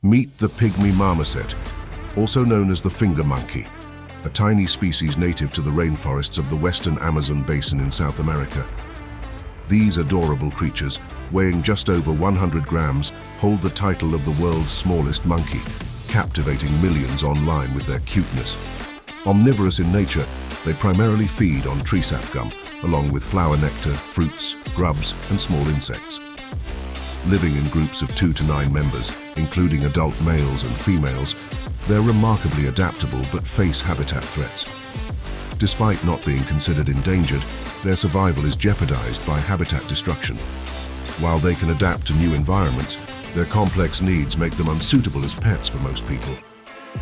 Meet the Pygmy Marmoset, also known as the finger monkey, a tiny species native to the rainforests of the western Amazon basin in South America. These adorable creatures, weighing just over 100 grams, hold the title of the world's smallest monkey, captivating millions online with their cuteness. Omnivorous in nature, they primarily feed on tree sap gum, along with flower nectar, fruits, grubs, and small insects. Living in groups of 2 to 9 members, including adult males and females, they're remarkably adaptable but face habitat threats. Despite not being considered endangered, their survival is jeopardized by habitat destruction. While they can adapt to new environments, their complex needs make them unsuitable as pets for most people.